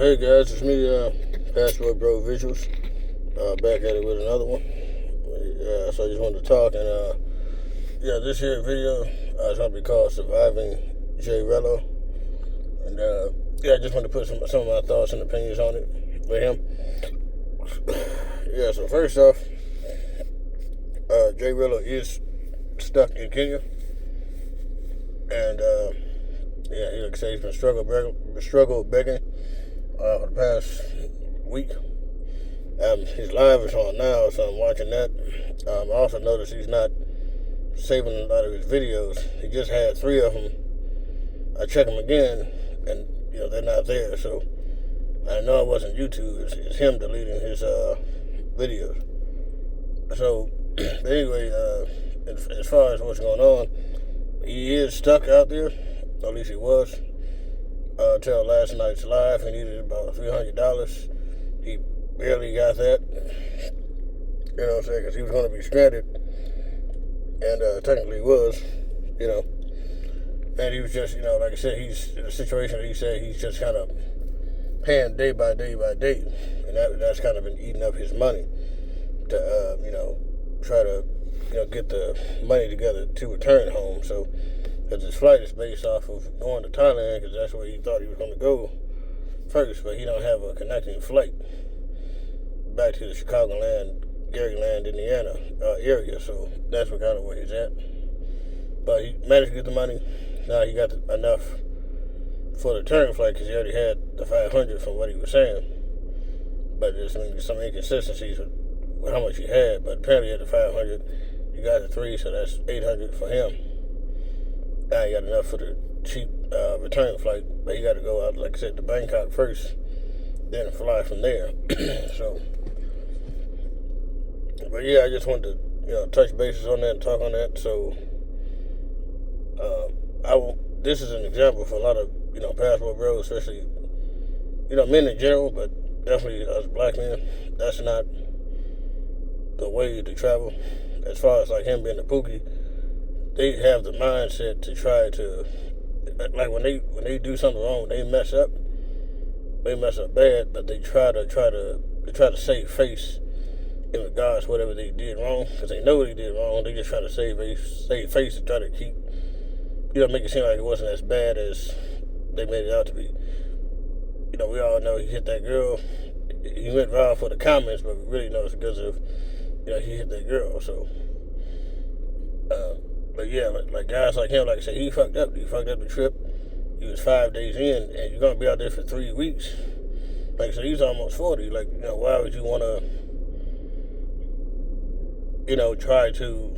Hey guys, it's me, Passport Bro Visuals, back at it with another one. So I just wanted to talk, and this here video is going to be called Surviving J Rello, and I just wanted to put some of my thoughts and opinions on it with him. So first off, J Rello is stuck in Kenya, and he like I say he's been struggle begging for the past week. His live is on now, so I'm watching that. I also noticed he's not saving a lot of his videos. He just had 3 of them. I check them again, and they're not there. So I know it wasn't YouTube. It's him deleting his videos. So anyway, as far as what's going on, he is stuck out there. At least he was. Until last night's live, he needed about $300. He barely got that. You know what I'm saying? Because he was going to be stranded. And technically he was, And he was just, like I said, he's in a situation that he said he's just kind of paying day by day by day. And that's kind of been eating up his money to, try to, get the money together to return home. So, because his flight is based off of going to Thailand, because that's where he thought he was going to go first, but he don't have a connecting flight back to the Chicagoland, Garyland, Indiana area, so that's what kind of where he's at. But he managed to get the money. Now he got enough for the return flight, because he already had the 500 from what he was saying. But there's some inconsistencies with how much he had, but apparently he had the 500. He got the 3, so that's 800 for him. Now he got enough for the cheap return flight, but he got to go out, like I said, to Bangkok first, then fly from there. But I just wanted to, touch bases on that and talk on that. So, this is an example for a lot of, passport bros, especially, men in general, but definitely us black men. That's not the way to travel. As far as like him being a pookie, they have the mindset to try to, like when they do something wrong, they mess up bad, but they try to save face in regards to whatever they did wrong, because they know they did wrong. They just try to save face and try to keep, make it seem like it wasn't as bad as they made it out to be. We all know he hit that girl. He went viral for the comments, but we really know it's because of, he hit that girl. So, but like guys like him, like I said, he fucked up. He fucked up the trip. He was 5 days in, and you're gonna be out there for 3 weeks. Like, so he's almost 40. Like, why would you want to, try to,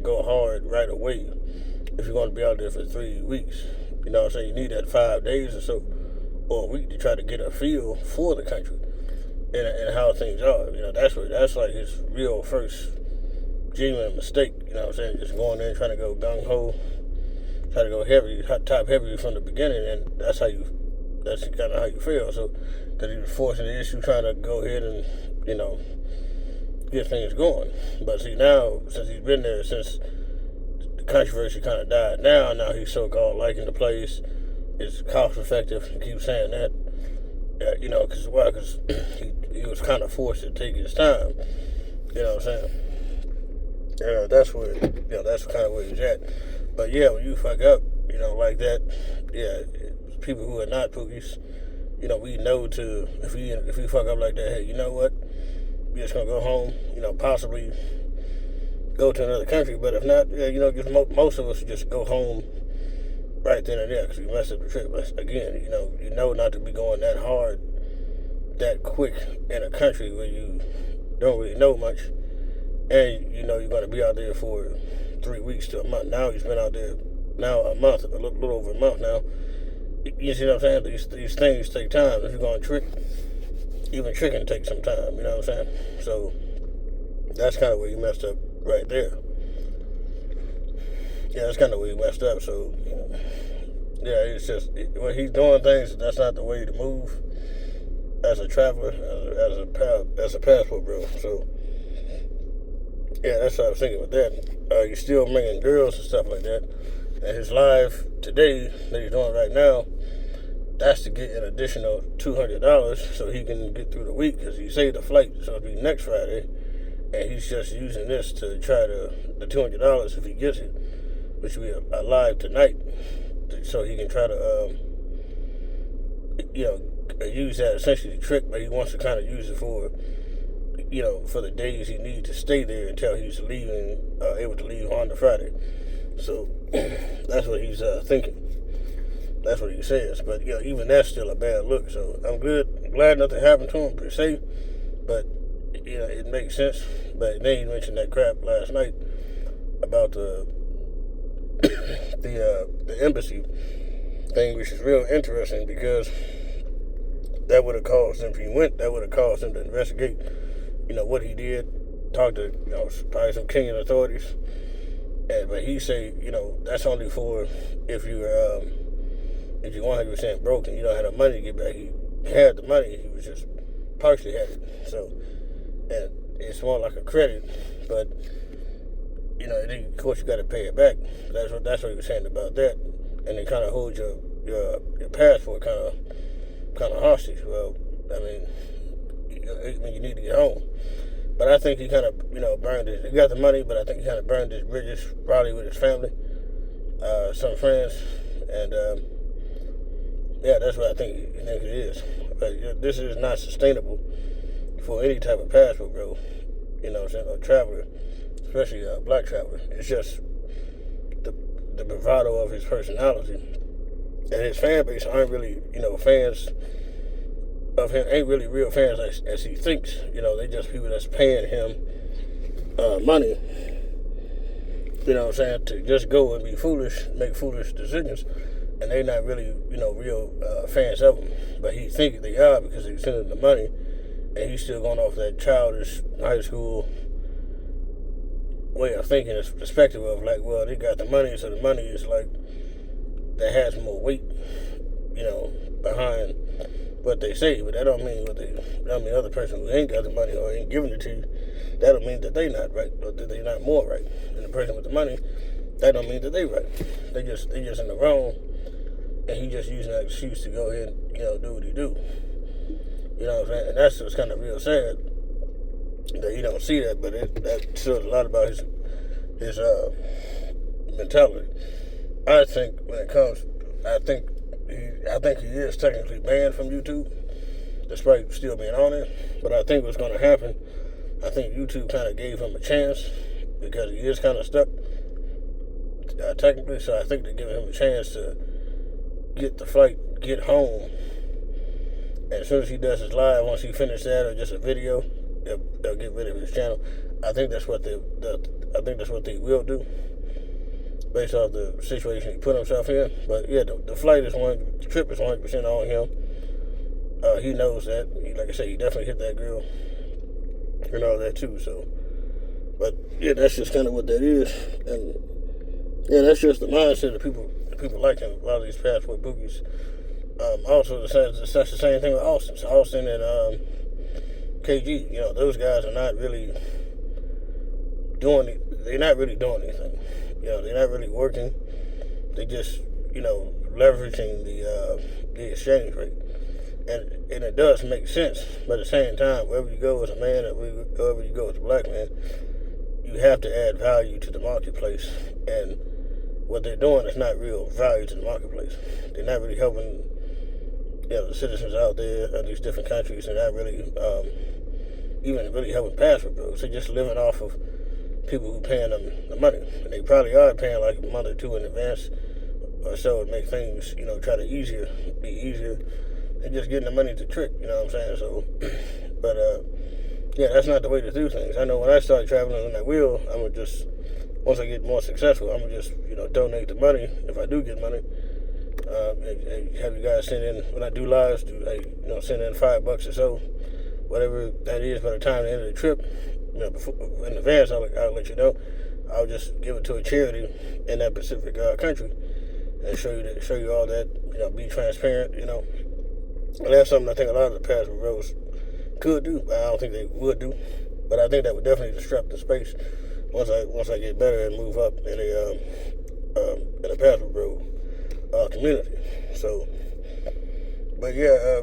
go hard right away if you're going to be out there for 3 weeks? You know what I'm saying? You need that 5 days or so, or a week to try to get a feel for the country and how things are. That's like his real first genuine mistake. You know what I'm saying? Just going there and trying to go gung ho, try to go heavy, top heavy from the beginning, and that's kind of how you feel. So, because he was forcing the issue, trying to go ahead and, get things going. But see, now, since he's been there, since the controversy kind of died down, now he's so-called liking the place. It's cost effective. He keeps saying that. Because why? Because he was kind of forced to take his time. You know what I'm saying? That's where, that's kind of where he's at. But when you fuck up, like that, people who are not pookies, we know to, if we fuck up like that, hey, you know what? We're just gonna go home, possibly go to another country. But if not, just most of us just go home right then and there, because we messed up the trip. But again, you know not to be going that hard, that quick in a country where you don't really know much, and you're going to be out there for 3 weeks to a month. Now he's been out there now a month, a little over a month now. You see what I'm saying? These things take time. If you're going to trick, even tricking takes some time. You know what I'm saying? So that's kind of where you messed up right there. That's kind of where he messed up. So, it's just, when he's doing things, that's not the way to move as a traveler, as a passport bro. So, that's what I was thinking with that. He's still bringing girls and stuff like that. And his live today that he's doing right now, that's to get an additional $200 so he can get through the week because he saved the flight, so it'll be next Friday, and he's just using this to try the $200 if he gets it, which will be alive tonight, so he can try to use that essentially to trick, but he wants to kind of use it for for the days he needs to stay there until he's leaving, able to leave on the Friday. So that's what he's thinking. That's what he says. But even that's still a bad look. So I'm glad nothing happened to him per se. But it makes sense. But then he mentioned that crap last night about the embassy thing, which is real interesting because that would have caused him, if he went, that would have caused him to investigate, what he did, talk to, probably some Kenyan authorities. But he say, that's only for if you're 100% broke and you don't have the money to get back. He had the money, he was just partially had it. So, and it's more like a credit, but then of course you got to pay it back. That's what he was saying about that, and they kind of hold your passport kind of hostage. Well, I mean, you need to get home. But I think he kind of, burned his. He got the money, but I think he kind of burned his bridges, probably with his family, some friends, and that's what I think it is. But this is not sustainable for any type of passport, bro. A traveler, especially a black traveler. It's just the bravado of his personality, and his fan base aren't really, fans of him, ain't really real fans as he thinks. They just people that's paying him money, to just go and be foolish, make foolish decisions, and they not really, real fans of him. But he think they are because he's sending the money, and he's still going off that childish high school way of thinking, this perspective of like, well, they got the money, so the money is like, that has more weight, behind what they say, but that don't mean the other person who ain't got the money or ain't giving it to you, that don't mean that they not right, or that they not more right. And the person with the money, that don't mean that they right. They just in the wrong, and he just using that excuse to go ahead and, do what he do. You know what I'm saying? And that's just kind of real sad that he don't see that, but that shows a lot about his mentality. I think when it comes, I think he is technically banned from YouTube, despite still being on it. But I think what's going to happen, I think YouTube kind of gave him a chance because he is kind of stuck technically. So I think they're giving him a chance to get the flight, get home. And as soon as he does his live, once he finishes that or just a video, they'll get rid of his channel. I think that's what they will do, based off the situation he put himself in. But yeah, the trip is 100% on him. He knows that. Like I said, he definitely hit that girl and all that too. So, but yeah, that's just kind of what that is. And yeah, that's just the mindset of people like him. A lot of these passport boogies. Also, that's the same thing with Austin. So Austin and KG. Those guys are not really doing it. They're not really doing anything. They're not really working. They just, leveraging the exchange rate. And it does make sense. But at the same time, wherever you go as a man or wherever you go as a black man, you have to add value to the marketplace. And what they're doing is not real value to the marketplace. They're not really helping, the citizens out there in these different countries. They're not really even really helping passport bros. They're just living off of people who paying them the money. And they probably are paying like a month or two in advance or so to make things, try to be easier. And just getting the money to trick, you know what I'm saying? So, but, yeah, that's not the way to do things. I know when I started traveling on that wheel, I'm going to just, once I get more successful, I'm going to just, donate the money, if I do get money, and have you guys send in, when I do lives, send in $5 or so, whatever that is by the time the end of the trip, before, in advance, I'll let you know. I'll just give it to a charity in that Pacific country and show you all that, be transparent, And that's something I think a lot of the passport bros could do. I don't think they would do, but I think that would definitely disrupt the space once I get better and move up in a passport bro community. So But yeah,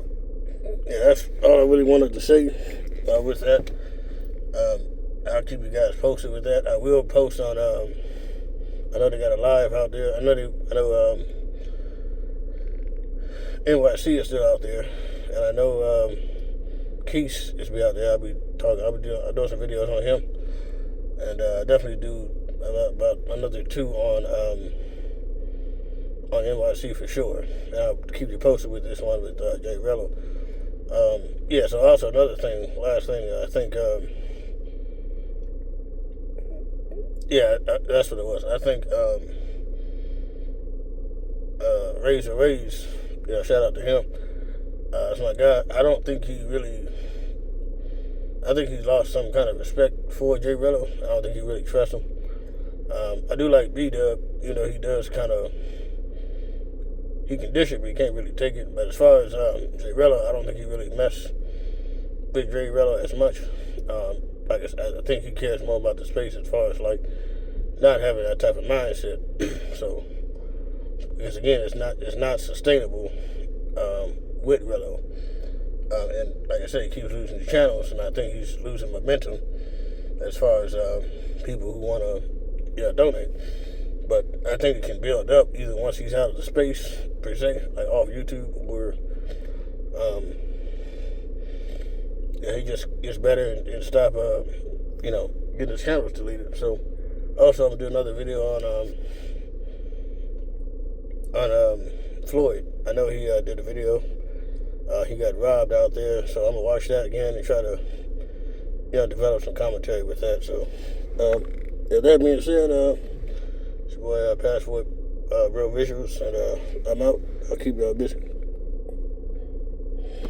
that's all I really wanted to say with that. I'll keep you guys posted with that. I will post on. I know they got a live out there. I know NYC is still out there, and I know Keith is be out there. I'll be doing some videos on him, and definitely do about another two on NYC for sure. And I'll keep you posted with this one with J Rello. Yeah. So also another thing, last thing, I think. Yeah, that's what it was. I think Razor Rays, shout out to him. It's my guy. I think he's lost some kind of respect for J Rello. I don't think he really trusts him. I do like B-Dub. He does kind of, he can dish it, but he can't really take it. But as far as J Rello, I don't think he really mess with J Rello as much. I think he cares more about the space as far as like not having that type of mindset. So, because again, it's not sustainable with Rello. And like I said, he keeps losing the channels, and I think he's losing momentum as far as people who want to donate. But I think it can build up either once he's out of the space, per se, like off YouTube, or he just gets better and stop, getting his channels deleted. So, also, I'm going to do another video on Floyd. I know he did a video. He got robbed out there, so I'm going to watch that again and try to, develop some commentary with that. So, that being said, it's your boy, Passport Real Visuals, and I'm out. I'll keep y'all busy.